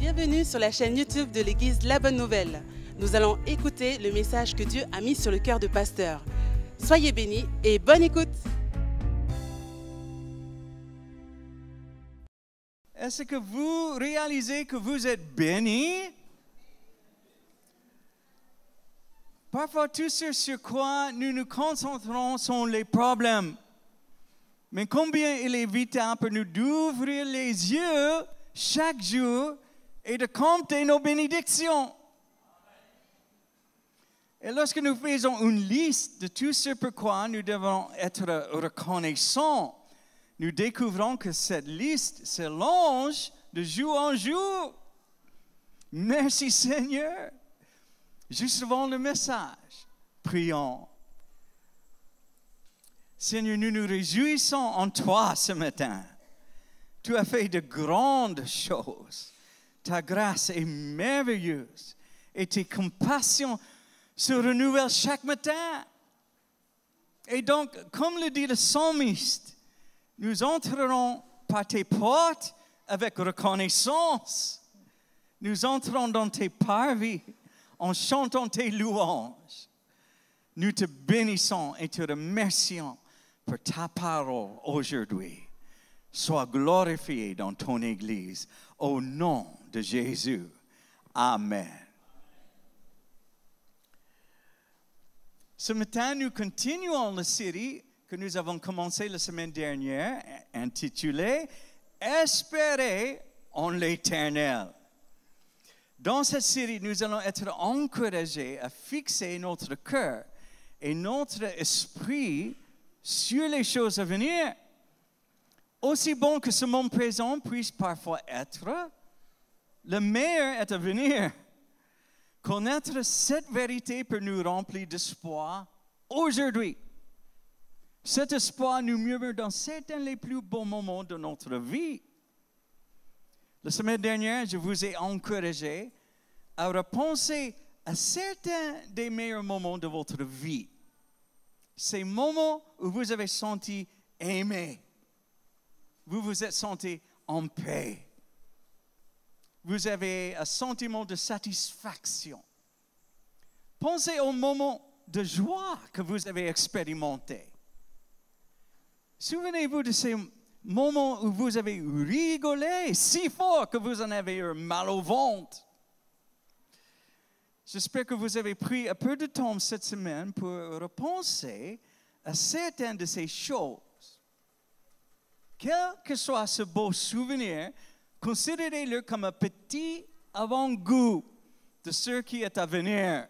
Bienvenue sur la chaîne YouTube de l'église La Bonne Nouvelle. Nous allons écouter le message que Dieu a mis sur le cœur de pasteur. Soyez bénis et bonne écoute. Est-ce que vous réalisez que vous êtes bénis? Parfois, tout ce sur quoi nous nous concentrons sont les problèmes. Mais combien il est vital pour nous d'ouvrir les yeux chaque jour et de compter nos bénédictions. Et lorsque nous faisons une liste de tout ce pourquoi nous devons être reconnaissants, nous découvrons que cette liste s'allonge de jour en jour. Merci Seigneur. Juste avant le message, prions. Seigneur, nous nous réjouissons en toi ce matin. Tu as fait de grandes choses. Ta grâce est merveilleuse et tes compassions se renouvellent chaque matin. Et donc, comme le dit le psalmiste, nous entrerons par tes portes avec reconnaissance. Nous entrons dans tes parvis en chantant tes louanges. Nous te bénissons et te remercions pour ta parole aujourd'hui. Sois glorifié dans ton Église. Au nom de Jésus. Amen. Ce matin, nous continuons la série que nous avons commencée la semaine dernière, intitulée « Espérer en l'Éternel ». Dans cette série, nous allons être encouragés à fixer notre cœur et notre esprit sur les choses à venir. Aussi bon que ce monde présent puisse parfois être, le meilleur est à venir. Connaître cette vérité peut nous remplir d'espoir aujourd'hui. Cet espoir nous murmure dans certains des plus beaux moments de notre vie. La semaine dernière, je vous ai encouragé à repenser à certains des meilleurs moments de votre vie. Ces moments où vous avez senti aimé. Vous vous êtes senti en paix. Vous avez un sentiment de satisfaction. Pensez aux moments de joie que vous avez expérimentés. Souvenez-vous de ces moments où vous avez rigolé si fort que vous en avez eu mal au ventre. J'espère que vous avez pris un peu de temps cette semaine pour repenser à certaines de ces choses. Quel que soit ce beau souvenir, considérez-le comme un petit avant-goût de ce qui est à venir.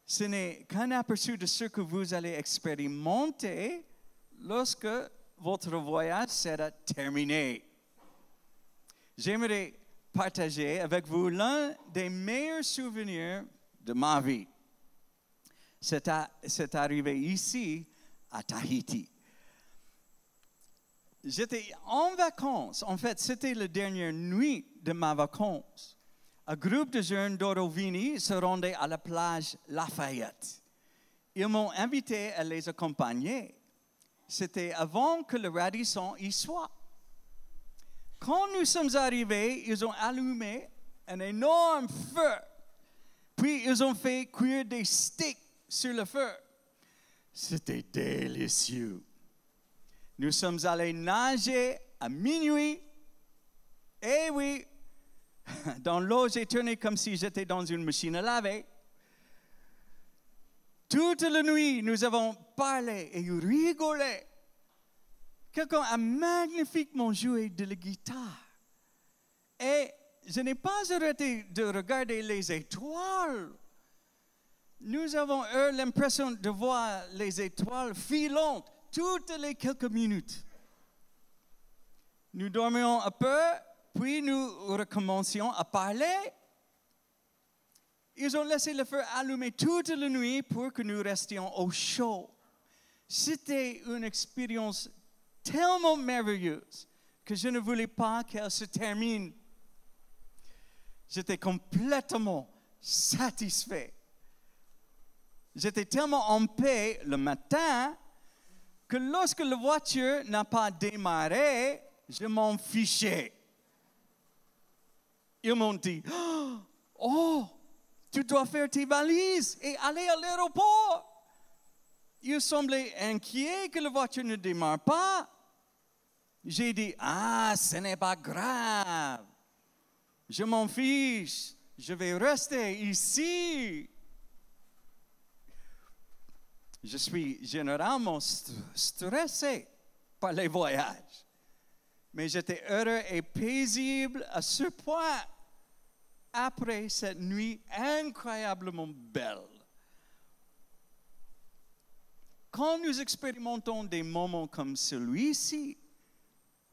Ce n'est qu'un aperçu de ce que vous allez expérimenter lorsque votre voyage sera terminé. J'aimerais partager avec vous l'un des meilleurs souvenirs de ma vie. C'est arrivé ici, à Tahiti. J'étais en vacances. En fait, c'était la dernière nuit de ma vacances. Un groupe de jeunes d'Orovini se rendait à la plage Lafayette. Ils m'ont invité à les accompagner. C'était avant que le radisson y soit. Quand nous sommes arrivés, ils ont allumé un énorme feu. Puis, ils ont fait cuire des steaks sur le feu. C'était délicieux. Nous sommes allés nager à minuit. Et oui, dans l'eau, j'ai tourné comme si j'étais dans une machine à laver. Toute la nuit, nous avons parlé et rigolé. Quelqu'un a magnifiquement joué de la guitare. Et je n'ai pas arrêté de regarder les étoiles. Nous avons eu l'impression de voir les étoiles filantes toutes les quelques minutes. Nous dormions un peu, puis nous recommencions à parler. Ils ont laissé le feu allumé toute la nuit pour que nous restions au chaud. C'était une expérience tellement merveilleuse que je ne voulais pas qu'elle se termine. J'étais complètement satisfait. J'étais tellement en paix le matin que lorsque la voiture n'a pas démarré, je m'en fichais. Ils m'ont dit, oh, tu dois faire tes valises et aller à l'aéroport. Ils semblaient inquiets que la voiture ne démarre pas. J'ai dit, ce n'est pas grave. Je m'en fiche. Je vais rester ici. Je suis généralement stressé par les voyages. Mais j'étais heureux et paisible à ce point après cette nuit incroyablement belle. Quand nous expérimentons des moments comme celui-ci,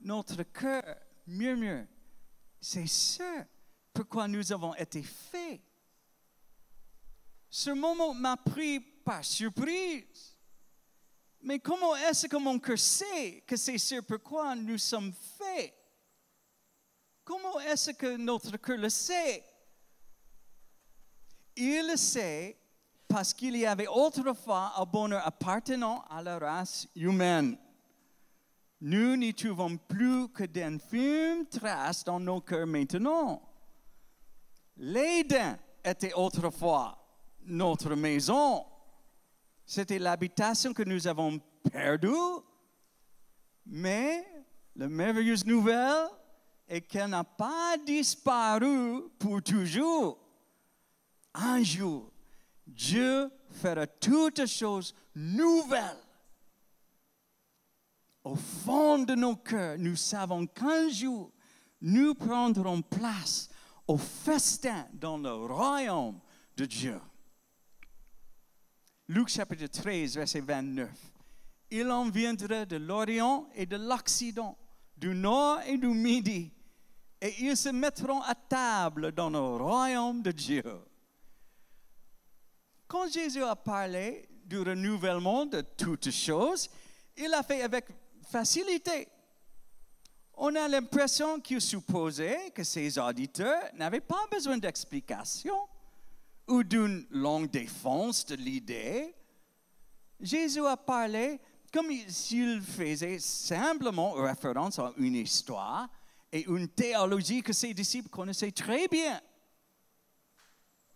notre cœur murmure, c'est ça pourquoi nous avons été faits. Ce moment m'a pris par surprise. Mais comment est-ce que mon cœur sait que c'est ce pourquoi nous sommes faits? Comment est-ce que notre cœur le sait? Il le sait parce qu'il y avait autrefois un bonheur appartenant à la race humaine. Nous n'y trouvons plus que d'infimes traces dans nos cœurs maintenant. L'Éden était autrefois notre maison. C'était l'habitation que nous avons perdue. Mais la merveilleuse nouvelle est qu'elle n'a pas disparu pour toujours. Un jour, Dieu fera toutes choses nouvelles. Au fond de nos cœurs, nous savons qu'un jour, nous prendrons place au festin dans le royaume de Dieu. Luc chapitre 13, verset 29. Il en viendra de l'Orient et de l'Occident, du Nord et du Midi, et ils se mettront à table dans le royaume de Dieu. Quand Jésus a parlé du renouvellement de toutes choses, il l'a fait avec facilité. On a l'impression qu'il supposait que ses auditeurs n'avaient pas besoin d'explications ou d'une longue défense de l'idée. Jésus a parlé comme s'il faisait simplement référence à une histoire et une théologie que ses disciples connaissaient très bien.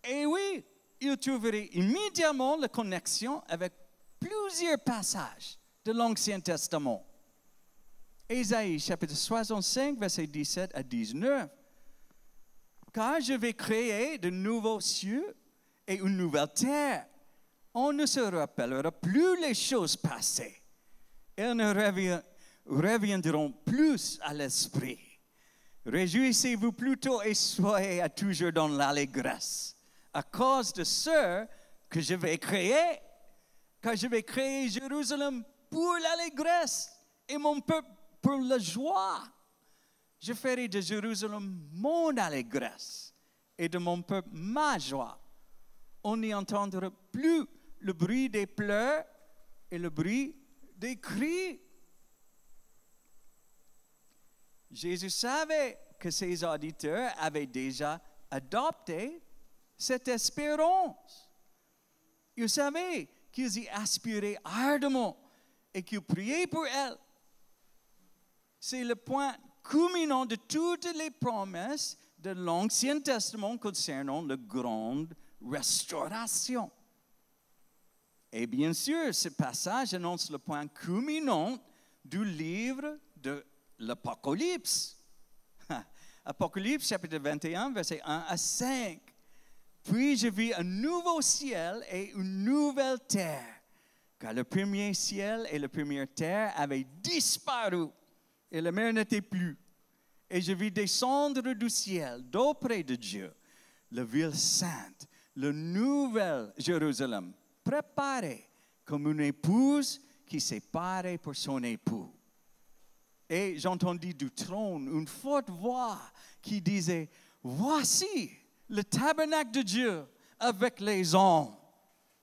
Et oui, ils trouveraient immédiatement la connexion avec plusieurs passages de l'Ancien Testament. Ésaïe, chapitre 65, versets 17 à 19. Car je vais créer de nouveaux cieux et une nouvelle terre. On ne se rappellera plus les choses passées. Elles ne reviendront plus à l'esprit. Réjouissez-vous plutôt et soyez à toujours dans l'allégresse, à cause de ce que je vais créer. Car je vais créer Jérusalem pour l'allégresse et mon peuple pour la joie. Je ferai de Jérusalem mon allégresse et de mon peuple ma joie. On n'y entendra plus le bruit des pleurs et le bruit des cris. Jésus savait que ses auditeurs avaient déjà adopté cette espérance. Il savait qu'ils y aspiraient ardemment et qu'ils priaient pour elle. C'est le point culminant de toutes les promesses de l'Ancien Testament concernant la grande restauration. Et bien sûr, ce passage annonce le point culminant du livre de l'Apocalypse. Apocalypse, chapitre 21, versets 1 à 5. Puis je vis un nouveau ciel et une nouvelle terre, car le premier ciel et la première terre avaient disparu, et la mer n'était plus. Et je vis descendre du ciel, d'auprès de Dieu, la ville sainte, la nouvelle Jérusalem, préparée comme une épouse qui s'est parée pour son époux. Et j'entendis du trône une forte voix qui disait, « Voici le tabernacle de Dieu avec les hommes.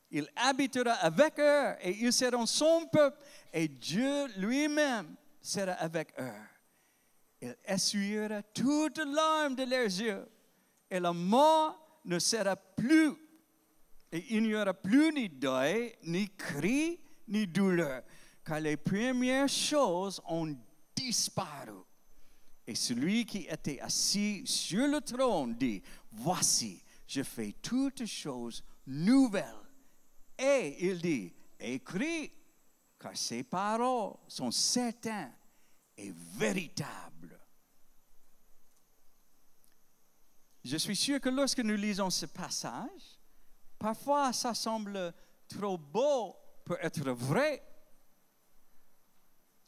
Il habitera avec eux et ils seront son peuple et Dieu lui-même sera avec eux. Il essuiera toutes larmes de leurs yeux et la mort ne sera plus. Et il n'y aura plus ni deuil, ni cri, ni douleur, car les premières choses ont disparu. Et celui qui était assis sur le trône dit, voici, je fais toutes choses nouvelles. Et il dit, écris, car ces paroles sont certaines et véritables. Je suis sûr que lorsque nous lisons ce passage, parfois ça semble trop beau pour être vrai.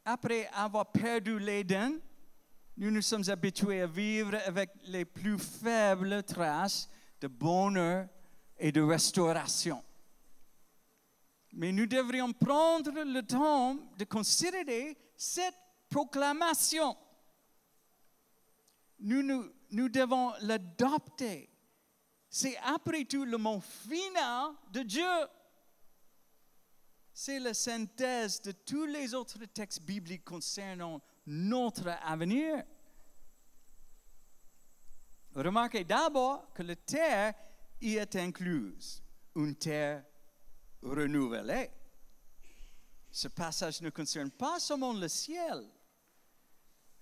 Après avoir perdu l'Éden, nous nous sommes habitués à vivre avec les plus faibles traces de bonheur et de restauration. Mais nous devrions prendre le temps de considérer cette proclamation. Nous devons l'adopter. C'est après tout le mot final de Dieu. C'est la synthèse de tous les autres textes bibliques concernant notre avenir. Remarquez d'abord que la terre y est incluse, une terre renouvelée. Ce passage ne concerne pas seulement le ciel.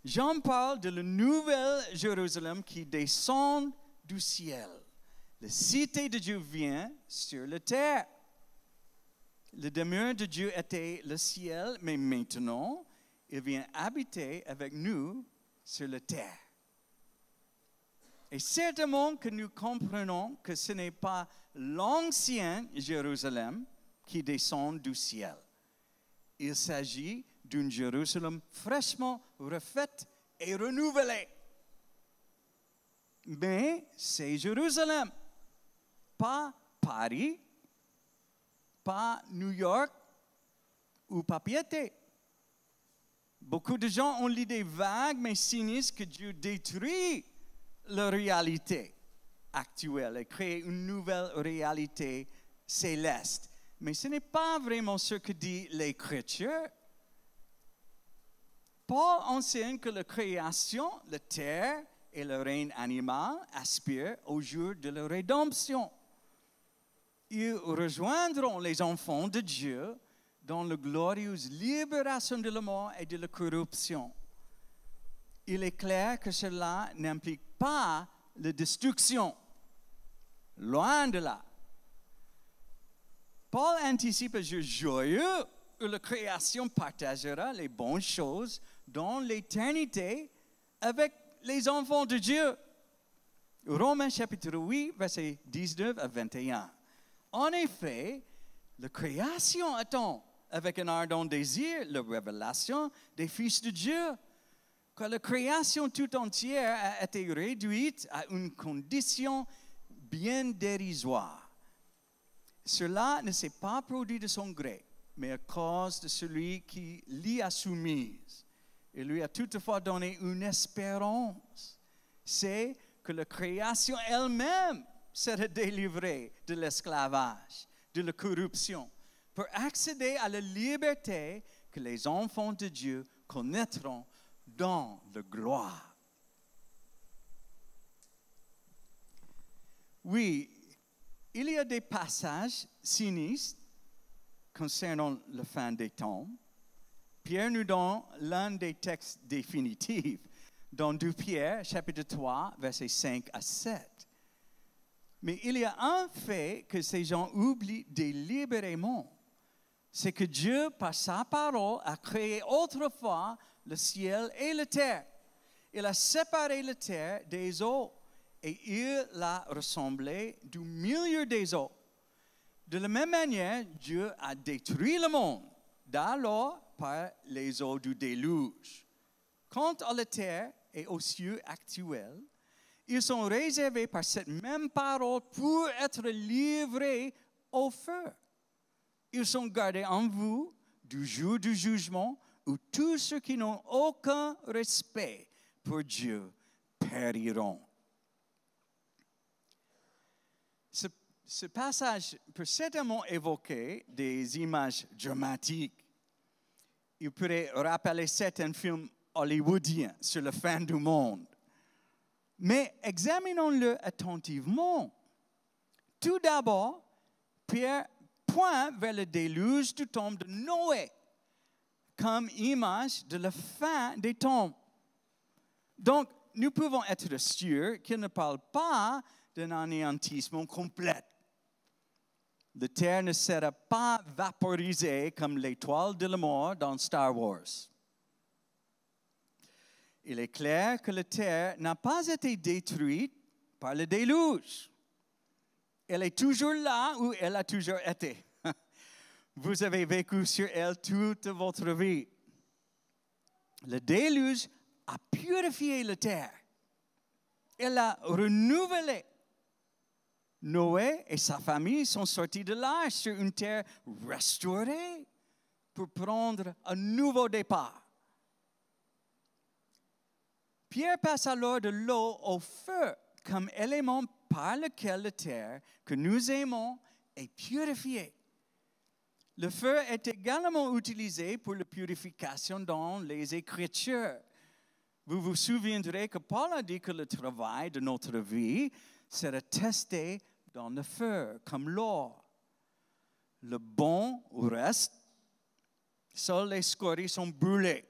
Jean parle de la nouvelle Jérusalem qui descend du ciel. La cité de Dieu vient sur la terre. Le demeure de Dieu était le ciel, mais maintenant, il vient habiter avec nous sur la terre. Et certainement que nous comprenons que ce n'est pas l'ancienne Jérusalem qui descend du ciel. Il s'agit d'une Jérusalem fraîchement refaite et renouvelée. Mais c'est Jérusalem, pas Paris, pas New York ou Papeete. Beaucoup de gens ont l'idée vague mais sinistre que Dieu détruit la réalité actuelle et crée une nouvelle réalité céleste. Mais ce n'est pas vraiment ce que dit l'Écriture. Paul enseigne que la création, la terre et le règne animal aspirent au jour de la rédemption. Ils rejoindront les enfants de Dieu dans la glorieuse libération de la mort et de la corruption. Il est clair que cela n'implique pas la destruction. Loin de là. Paul anticipe un jour joyeux où la création partagera les bonnes choses dans l'éternité avec les enfants de Dieu. Romains chapitre 8, versets 19 à 21. En effet, la création attend avec un ardent désir la révélation des fils de Dieu. Car la création tout entière a été réduite à une condition bien dérisoire. Cela ne s'est pas produit de son gré, mais à cause de celui qui l'y a soumise. Il lui a toutefois donné une espérance. C'est que la création elle-même sera délivrée de l'esclavage, de la corruption, pour accéder à la liberté que les enfants de Dieu connaîtront dans la gloire. Oui, il y a des passages sinistres concernant la fin des temps. Pierre nous donne l'un des textes définitifs dans 2 Pierre, chapitre 3, versets 5 à 7. Mais il y a un fait que ces gens oublient délibérément. C'est que Dieu, par sa parole, a créé autrefois le ciel et la terre. Il a séparé la terre des eaux et il l'a ressemblée du milieu des eaux. De la même manière, Dieu a détruit le monde d'alors par les eaux du déluge. Quant à la terre et aux cieux actuels, ils sont réservés par cette même parole pour être livrés au feu. Ils sont gardés en vous du jour du jugement où tous ceux qui n'ont aucun respect pour Dieu périront. Ce passage peut certainement évoquer des images dramatiques. Il pourrait rappeler certains films hollywoodiens sur la fin du monde. Mais examinons-le attentivement. Tout d'abord, Pierre pointe vers le déluge du temps de Noé comme image de la fin des temps. Donc, nous pouvons être sûrs qu'il ne parle pas d'un anéantissement complet. La terre ne sera pas vaporisée comme l'étoile de la mort dans Star Wars. Il est clair que la terre n'a pas été détruite par le déluge. Elle est toujours là où elle a toujours été. Vous avez vécu sur elle toute votre vie. Le déluge a purifié la terre. Elle l'a renouvelée. Noé et sa famille sont sortis de l'arche sur une terre restaurée pour prendre un nouveau départ. Pierre passe alors de l'eau au feu comme élément par lequel la terre que nous aimons est purifiée. Le feu est également utilisé pour la purification dans les Écritures. Vous vous souviendrez que Paul a dit que le travail de notre vie sera testé dans le feu, comme l'or. Le bon reste, seules les scories sont brûlées.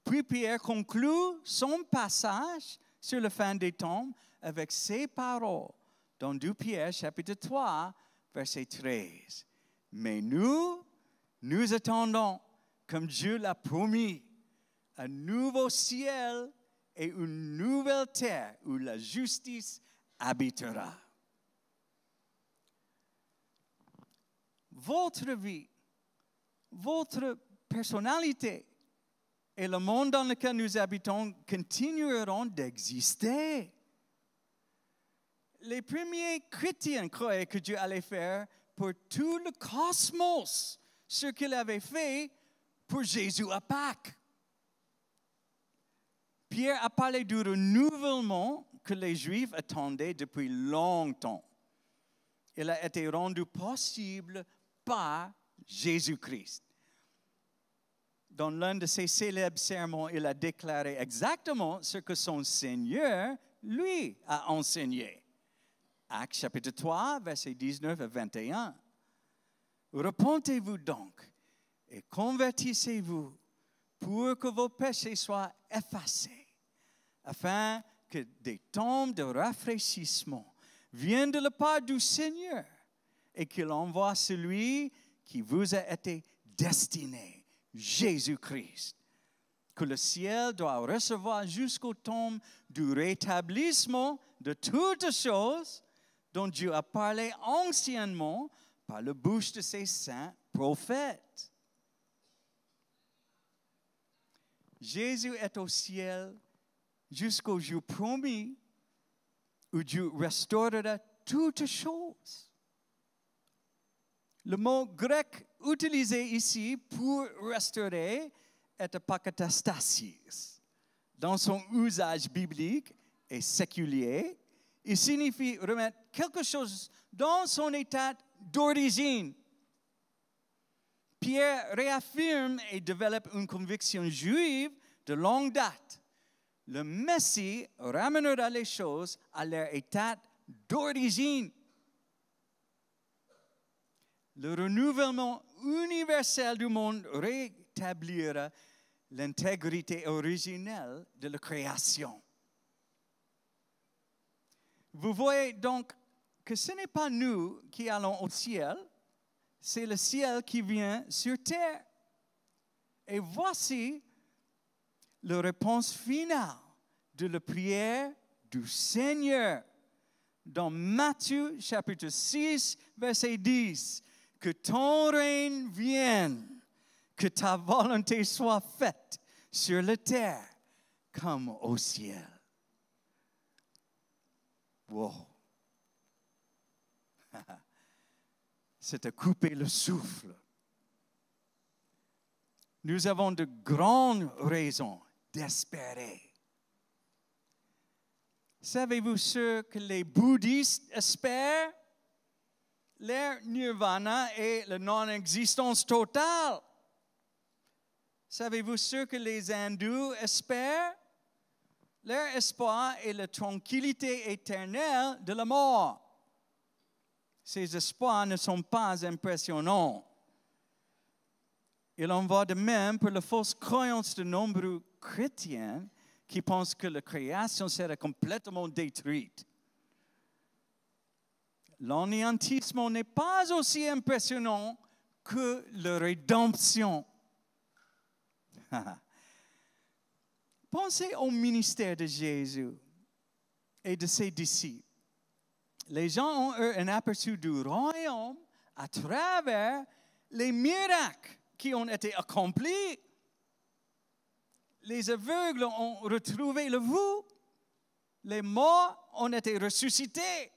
Puis Pierre conclut son passage sur la fin des temps avec ces paroles dans 2 Pierre chapitre 3, verset 13. Mais nous attendons, comme Dieu l'a promis, un nouveau ciel et une nouvelle terre où la justice habitera. Votre vie, votre personnalité et le monde dans lequel nous habitons continueront d'exister. Les premiers chrétiens croyaient que Dieu allait faire pour tout le cosmos ce qu'il avait fait pour Jésus à Pâques. Pierre a parlé du renouvellement que les Juifs attendaient depuis longtemps. Il a été rendu possible par Jésus-Christ. Dans l'un de ses célèbres sermons, il a déclaré exactement ce que son Seigneur, lui, a enseigné. Actes chapitre 3, versets 19 à 21. Repentez-vous donc et convertissez-vous pour que vos péchés soient effacés, afin que des temps de rafraîchissement viennent de la part du Seigneur et qu'il envoie celui qui vous a été destiné, Jésus-Christ, que le ciel doit recevoir jusqu'au temps du rétablissement de toutes choses dont Dieu a parlé anciennement par la bouche de ses saints prophètes. Jésus est au ciel jusqu'au jour promis où Dieu restaurera toutes choses. Le mot grec utilisé ici pour restaurer est apokatastasis. Dans son usage biblique et séculier, il signifie remettre quelque chose dans son état d'origine. Pierre réaffirme et développe une conviction juive de longue date. Le Messie ramènera les choses à leur état d'origine. Le renouvellement universel du monde rétablira l'intégrité originelle de la création. Vous voyez donc que ce n'est pas nous qui allons au ciel, c'est le ciel qui vient sur terre. Et voici la réponse finale de la prière du Seigneur dans Matthieu chapitre 6, verset 10. Que ton règne vienne, que ta volonté soit faite sur la terre comme au ciel. Wow! C'est à couper le souffle. Nous avons de grandes raisons d'espérer. Savez-vous ce que les bouddhistes espèrent? Leur nirvana est la non-existence totale. Savez-vous ce que les hindous espèrent? Leur espoir est la tranquillité éternelle de la mort. Ces espoirs ne sont pas impressionnants. Il en va de même pour la fausse croyance de nombreux chrétiens qui pensent que la création serait complètement détruite. L'anéantissement n'est pas aussi impressionnant que la rédemption. Pensez au ministère de Jésus et de ses disciples. Les gens ont eu un aperçu du royaume à travers les miracles qui ont été accomplis. Les aveugles ont retrouvé la vue. Les morts ont été ressuscités.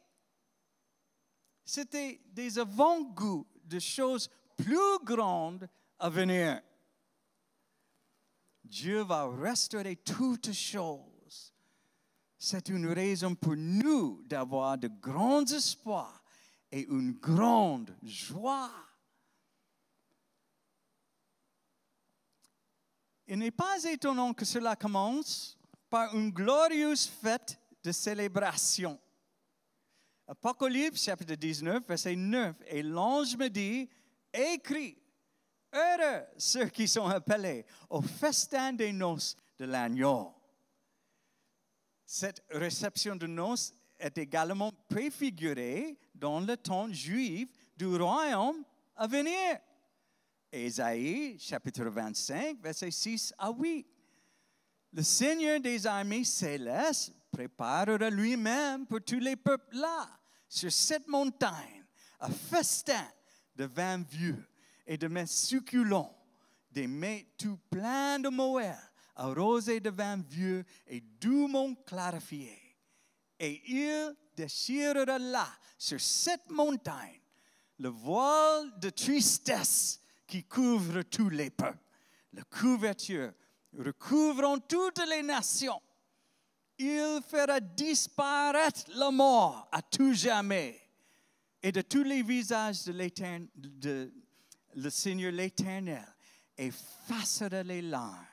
C'était des avant-goûts de choses plus grandes à venir. Dieu va restaurer toutes choses. C'est une raison pour nous d'avoir de grands espoirs et une grande joie. Il n'est pas étonnant que cela commence par une glorieuse fête de célébration. Apocalypse chapitre 19, verset 9. Et l'ange me dit, écris, heureux ceux qui sont appelés au festin des noces de l'agneau. Cette réception de noces est également préfigurée dans le temps juif du royaume à venir. Ésaïe, chapitre 25, versets 6 à 8. Le Seigneur des armées célestes préparera lui-même pour tous les peuples là, sur cette montagne, un festin de vin vieux et de mets succulents, des mets tout pleins de moelle, arrosés de vin vieux et dûment clarifiés. Et il déchirera là, sur cette montagne, le voile de tristesse qui couvre tous les peuples. La couverture recouvrant toutes les nations. Il fera disparaître la mort à tout jamais. Et de tous les visages de le Seigneur l'Éternel effacera les larmes.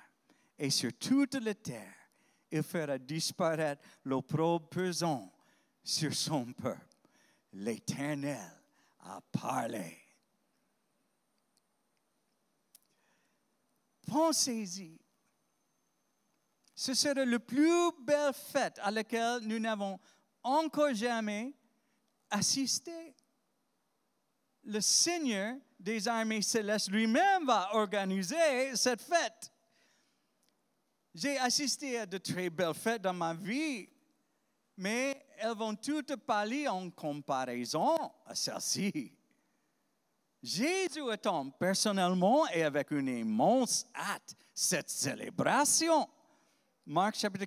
Et sur toute la terre, il fera disparaître l'opprobre pesant sur son peuple. L'Éternel a parlé. Pensez-y. Ce serait la plus belle fête à laquelle nous n'avons encore jamais assisté. Le Seigneur des armées célestes lui-même va organiser cette fête. J'ai assisté à de très belles fêtes dans ma vie, mais elles vont toutes pâlir en comparaison à celle-ci. Jésus attend personnellement et avec une immense hâte cette célébration. Marc chapitre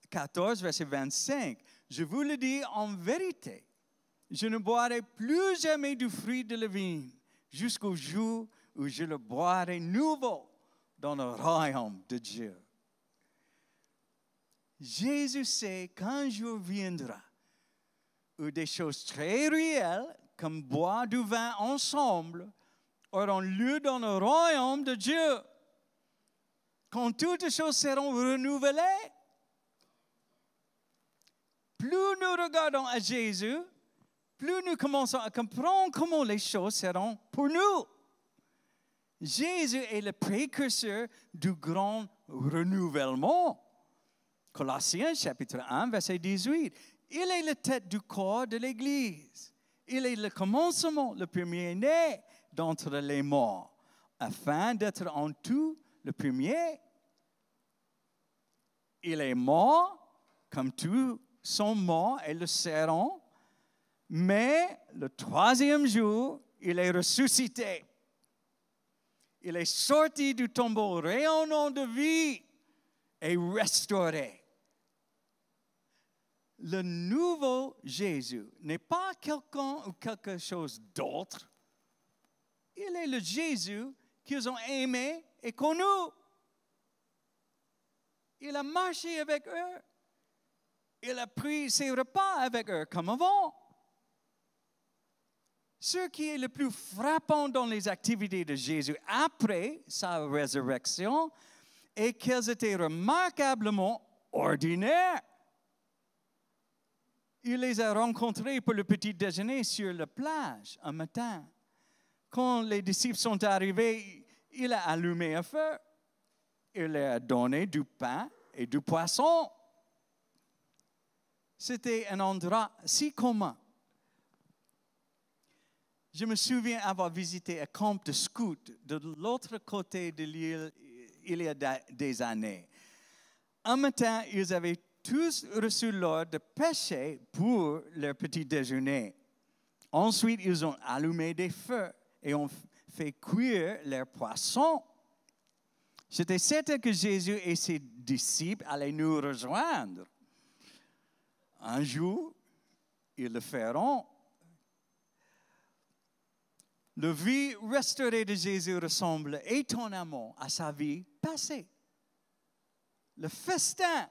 14, verset 25. Je vous le dis en vérité, je ne boirai plus jamais du fruit de la vigne jusqu'au jour où je le boirai nouveau dans le royaume de Dieu. Jésus sait qu'un jour viendra où des choses très réelles, comme boire du vin ensemble, auront lieu dans le royaume de Dieu. Quand toutes les choses seront renouvelées, plus nous regardons à Jésus, plus nous commençons à comprendre comment les choses seront pour nous. Jésus est le précurseur du grand renouvellement. Colossiens chapitre 1, verset 18. Il est la tête du corps de l'Église. Il est le commencement, le premier-né d'entre les morts, afin d'être en tout le premier. Il est mort, comme tous sont morts et le seront, mais le troisième jour, il est ressuscité. Il est sorti du tombeau rayonnant de vie et restauré. Le nouveau Jésus n'est pas quelqu'un ou quelque chose d'autre. Il est le Jésus qu'ils ont aimé et connu. Il a marché avec eux. Il a pris ses repas avec eux comme avant. Ce qui est le plus frappant dans les activités de Jésus après sa résurrection est qu'elles étaient remarquablement ordinaires. Il les a rencontrés pour le petit déjeuner sur la plage un matin. Quand les disciples sont arrivés, il a allumé un feu. il leur a donné du pain et du poisson. C'était un endroit si commun. Je me souviens avoir visité un camp de scouts de l'autre côté de l'île il y a des années. Un matin, ils avaient tous reçu l'ordre de pêcher pour leur petit déjeuner. Ensuite, ils ont allumé des feux et ont fait cuire leurs poissons. J'étais certain que Jésus et ses disciples allaient nous rejoindre. Un jour, ils le feront. La vie restaurée de Jésus ressemble étonnamment à sa vie passée. Le festin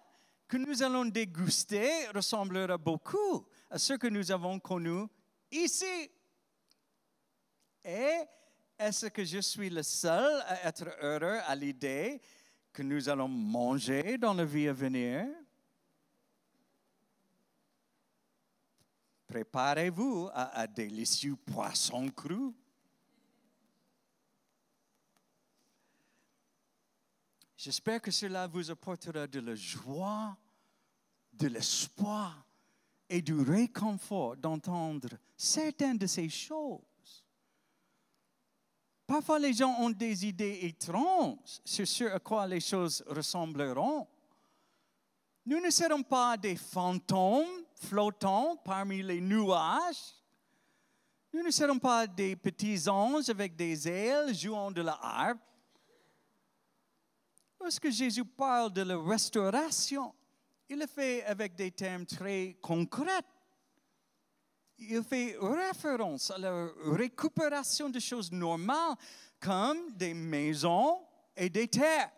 que nous allons déguster ressemblera beaucoup à ce que nous avons connu ici. Et est-ce que je suis le seul à être heureux à l'idée que nous allons manger dans la vie à venir? Préparez-vous à un délicieux poisson cru. J'espère que cela vous apportera de la joie, de l'espoir et du réconfort d'entendre certaines de ces choses. Parfois, les gens ont des idées étranges sur ce à quoi les choses ressembleront. Nous ne serons pas des fantômes flottants parmi les nuages. Nous ne serons pas des petits anges avec des ailes jouant de la harpe. Lorsque Jésus parle de la restauration, il le fait avec des termes très concrets. Il fait référence à la récupération de choses normales comme des maisons et des terres.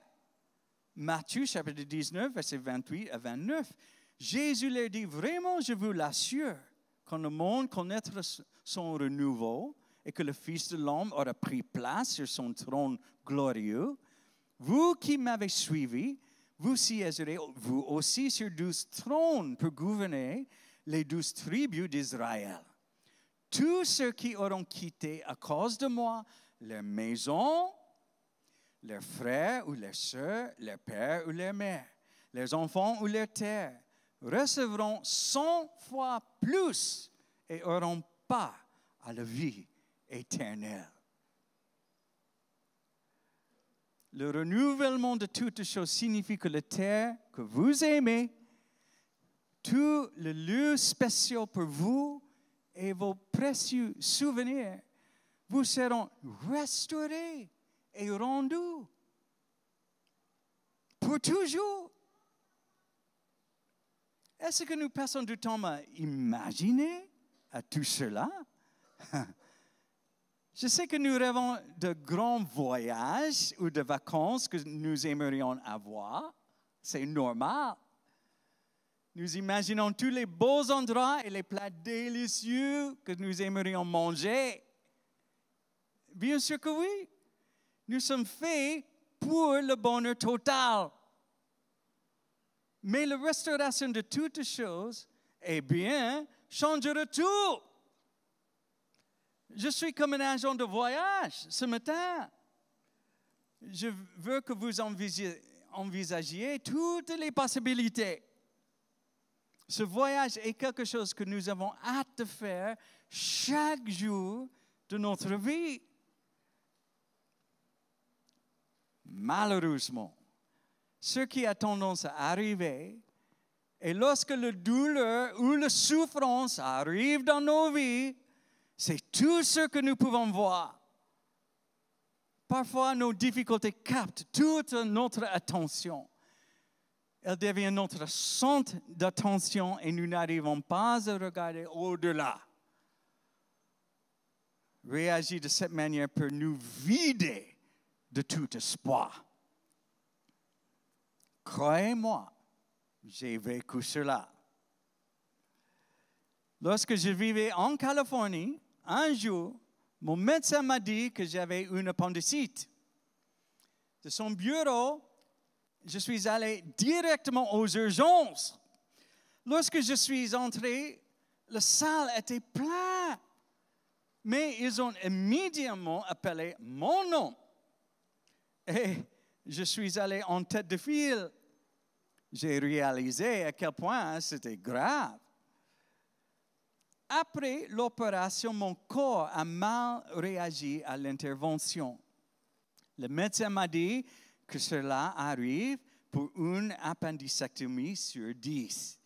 Matthieu chapitre 19, versets 28 à 29. Jésus leur dit, vraiment, je vous l'assure, quand le monde connaîtra son renouveau et que le Fils de l'homme aura pris place sur son trône glorieux, vous qui m'avez suivi, vous siégerez vous aussi sur 12 trônes pour gouverner les 12 tribus d'Israël. Tous ceux qui auront quitté à cause de moi leur maison, leurs frères ou leurs sœurs, leurs pères ou leurs mères, leurs enfants ou leurs terres, recevront 100 fois plus et auront part à la vie éternelle. Le renouvellement de toutes choses signifie que la terre que vous aimez, tous les lieux spéciaux pour vous et vos précieux souvenirs vous seront restaurés et rendus pour toujours. Est-ce que nous passons du temps à imaginer à tout cela? Je sais que nous rêvons de grands voyages ou de vacances que nous aimerions avoir. C'est normal. Nous imaginons tous les beaux endroits et les plats délicieux que nous aimerions manger. Bien sûr que oui. Nous sommes faits pour le bonheur total. Mais la restauration de toutes choses, eh bien, changera tout. Je suis comme un agent de voyage ce matin. Je veux que vous envisagiez toutes les possibilités. Ce voyage est quelque chose que nous avons hâte de faire chaque jour de notre vie. Malheureusement, ce qui a tendance à arriver, et lorsque la douleur ou la souffrance arrive dans nos vies, c'est tout ce que nous pouvons voir. Parfois, nos difficultés captent toute notre attention. Elles deviennent notre centre d'attention et nous n'arrivons pas à regarder au-delà. Réagir de cette manière peut nous vider de tout espoir. Croyez-moi, j'ai vécu cela. Lorsque je vivais en Californie, un jour, mon médecin m'a dit que j'avais une appendicite. De son bureau, je suis allé directement aux urgences. Lorsque je suis entré, la salle était pleine. Mais ils ont immédiatement appelé mon nom. Et je suis allé en tête de file. J'ai réalisé à quel point c'était grave. Après l'opération, mon corps a mal réagi à l'intervention. Le médecin m'a dit que cela arrive pour une appendicectomie sur 10.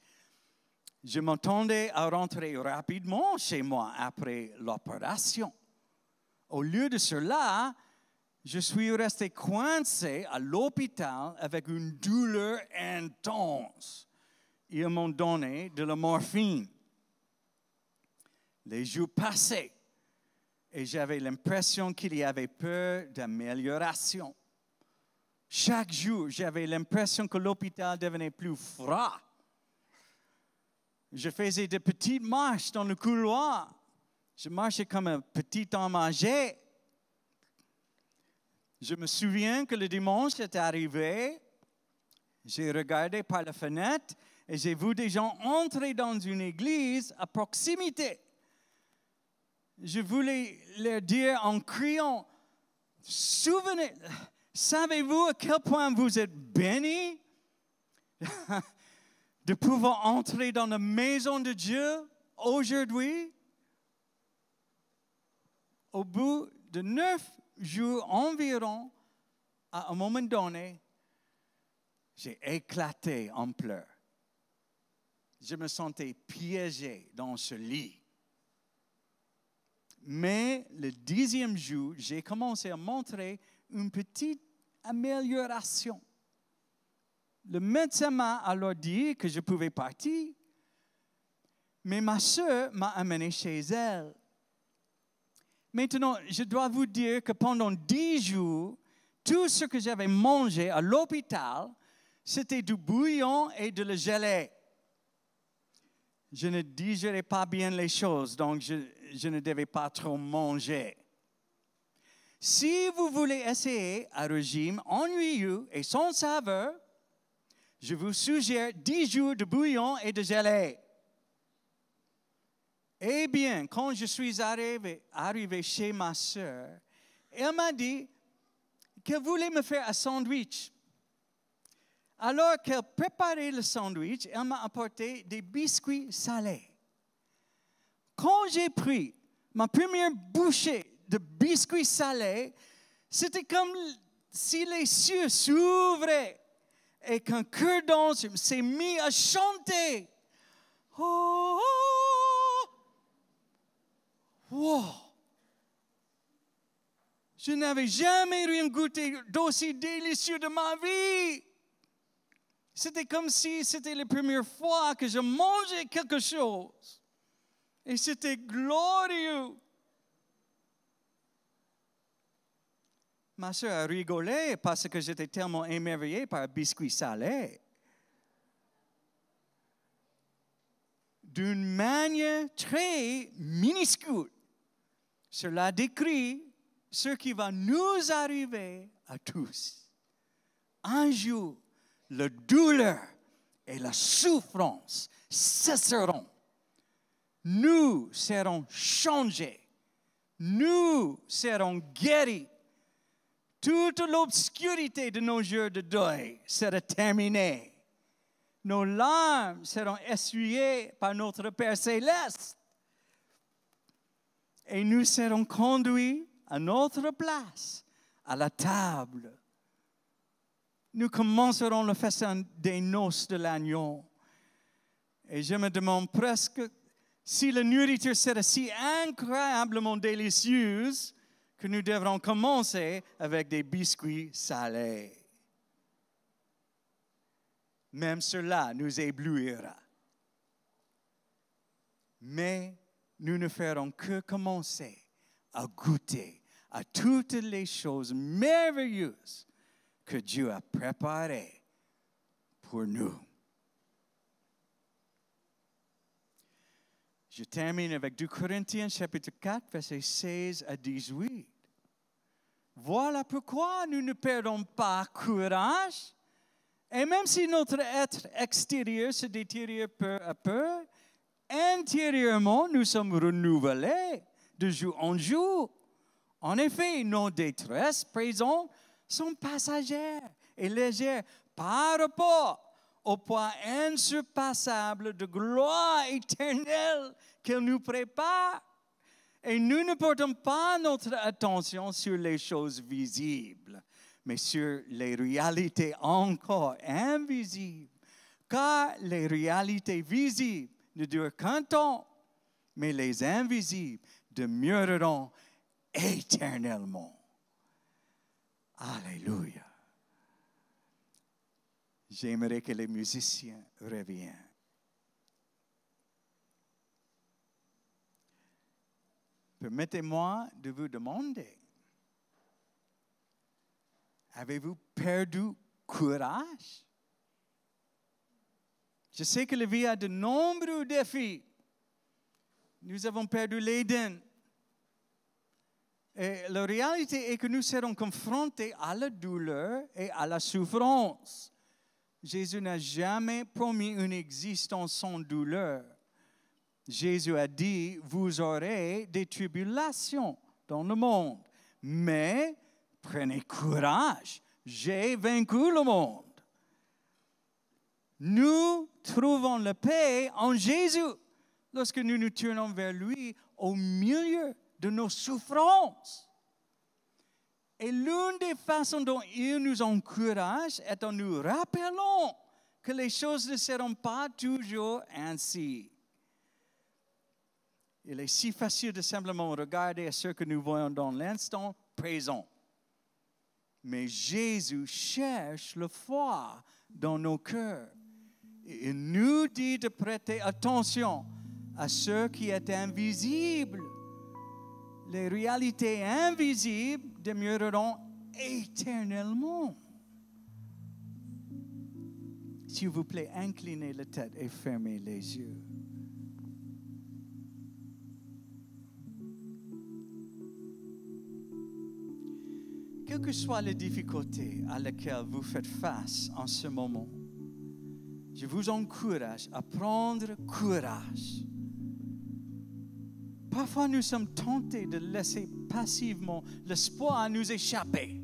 Je m'attendais à rentrer rapidement chez moi après l'opération. Au lieu de cela, je suis resté coincé à l'hôpital avec une douleur intense. Ils m'ont donné de la morphine. Les jours passaient et j'avais l'impression qu'il y avait peu d'amélioration. Chaque jour, j'avais l'impression que l'hôpital devenait plus froid. Je faisais de petites marches dans le couloir. Je marchais comme un petit enragé. Je me souviens que le dimanche est arrivé. J'ai regardé par la fenêtre et j'ai vu des gens entrer dans une église à proximité. Je voulais leur dire en criant, savez-vous à quel point vous êtes bénis de pouvoir entrer dans la maison de Dieu aujourd'hui? Au bout de 9 jours environ, à un moment donné, j'ai éclaté en pleurs. Je me sentais piégé dans ce lit. Mais le 10e jour, j'ai commencé à montrer une petite amélioration. Le médecin m'a alors dit que je pouvais partir, mais ma sœur m'a amené chez elle. Maintenant, je dois vous dire que pendant 10 jours, tout ce que j'avais mangé à l'hôpital, c'était du bouillon et de la gelée. Je ne digérais pas bien les choses, donc je ne devais pas trop manger. Si vous voulez essayer un régime ennuyeux et sans saveur, je vous suggère 10 jours de bouillon et de gelée. Eh bien, quand je suis arrivé chez ma sœur, elle m'a dit qu'elle voulait me faire un sandwich. Alors qu'elle préparait le sandwich, elle m'a apporté des biscuits salés. Quand j'ai pris ma première bouchée de biscuits salés, c'était comme si les cieux s'ouvraient et qu'un cœur d'ange s'est mis à chanter. Oh, oh, wow! Je n'avais jamais rien goûté d'aussi délicieux de ma vie. C'était comme si c'était la première fois que je mangeais quelque chose. Et c'était glorieux. Ma soeur a rigolé parce que j'étais tellement émerveillé par un biscuit salé. D'une manière très minuscule, cela décrit ce qui va nous arriver à tous. Un jour, la douleur et la souffrance cesseront. Nous serons changés. Nous serons guéris. Toute l'obscurité de nos jours de deuil sera terminée. Nos larmes seront essuyées par notre Père céleste. Et nous serons conduits à notre place, à la table. Nous commencerons le festin des noces de l'agneau. Et je me demande presque si la nourriture sera si incroyablement délicieuse que nous devrons commencer avec des biscuits salés. Même cela nous éblouira. Mais nous ne ferons que commencer à goûter à toutes les choses merveilleuses que Dieu a préparées pour nous. Je termine avec 2 Corinthiens chapitre 4, versets 16 à 18. Voilà pourquoi nous ne perdons pas courage. Et même si notre être extérieur se détériore peu à peu, intérieurement, nous sommes renouvelés de jour en jour. En effet, nos détresses présentes sont passagères et légères par rapport au poids insurpassable de gloire éternelle qu'elle nous prépare. Et nous ne portons pas notre attention sur les choses visibles, mais sur les réalités encore invisibles. Car les réalités visibles ne durent qu'un temps, mais les invisibles demeureront éternellement. Alléluia. J'aimerais que les musiciens reviennent. Permettez-moi de vous demander, avez-vous perdu courage? Je sais que la vie a de nombreux défis. Nous avons perdu l'Éden. Et la réalité est que nous serons confrontés à la douleur et à la souffrance. Jésus n'a jamais promis une existence sans douleur. Jésus a dit, vous aurez des tribulations dans le monde, mais prenez courage, j'ai vaincu le monde. Nous trouvons la paix en Jésus lorsque nous nous tournons vers lui au milieu de nos souffrances. Et l'une des façons dont il nous encourage est en nous rappelant que les choses ne seront pas toujours ainsi. Il est si facile de simplement regarder à ce que nous voyons dans l'instant présent. Mais Jésus cherche la foi dans nos cœurs. Il nous dit de prêter attention à ce qui est invisible. Les réalités invisibles demeureront éternellement. S'il vous plaît, inclinez la tête et fermez les yeux. Quelle que soit la difficulté à laquelle vous faites face en ce moment, je vous encourage à prendre courage. Parfois, nous sommes tentés de laisser passivement l'espoir nous échapper.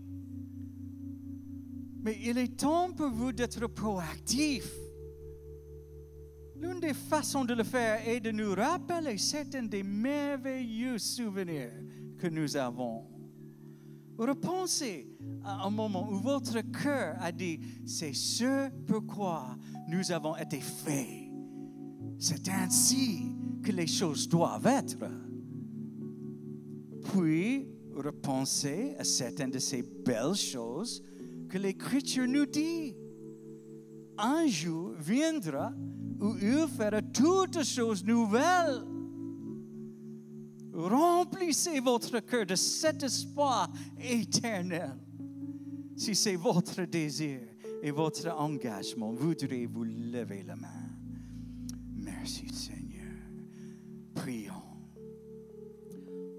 Mais il est temps pour vous d'être proactifs. L'une des façons de le faire est de nous rappeler certains des merveilleux souvenirs que nous avons. Repensez à un moment où votre cœur a dit, c'est ce pourquoi nous avons été faits. C'est ainsi que les choses doivent être. Puis, repensez à certaines de ces belles choses que l'Écriture nous dit. Un jour viendra où il fera toutes choses nouvelles. Remplissez votre cœur de cet espoir éternel. Si c'est votre désir et votre engagement, voudrez-vous lever la main? Merci Seigneur. Prions.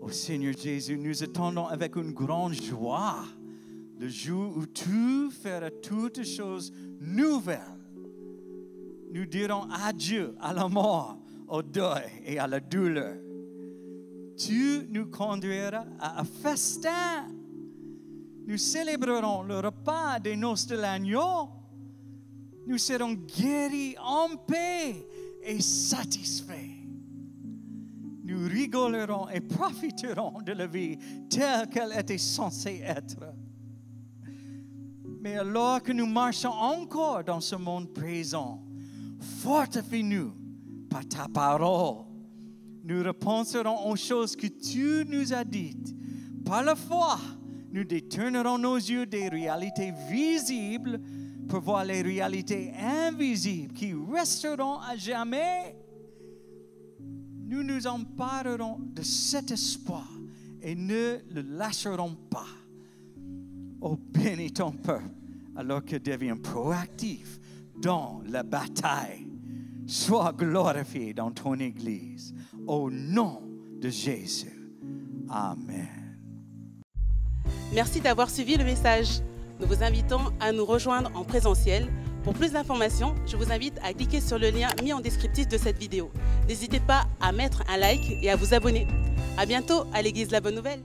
Ô Seigneur Jésus, nous attendons avec une grande joie le jour où tu feras toutes choses nouvelles. Nous dirons adieu à la mort, au deuil et à la douleur. Tu nous conduiras à un festin. Nous célébrerons le repas des noces de l'agneau. Nous serons guéris en paix et satisfaits. Nous rigolerons et profiterons de la vie telle qu'elle était censée être. Mais alors que nous marchons encore dans ce monde présent, fortifie-nous par ta parole. Nous repenserons aux choses que tu nous as dites. Par la foi, nous détournerons nos yeux des réalités visibles pour voir les réalités invisibles qui resteront à jamais. Nous nous emparerons de cet espoir et ne le lâcherons pas. Oh, bénis ton peuple alors qu'il devient proactif dans la bataille. Sois glorifié dans ton Église. Au nom de Jésus. Amen. Merci d'avoir suivi le message. Nous vous invitons à nous rejoindre en présentiel. Pour plus d'informations, je vous invite à cliquer sur le lien mis en descriptif de cette vidéo. N'hésitez pas à mettre un like et à vous abonner. À bientôt à l'Église La Bonne Nouvelle.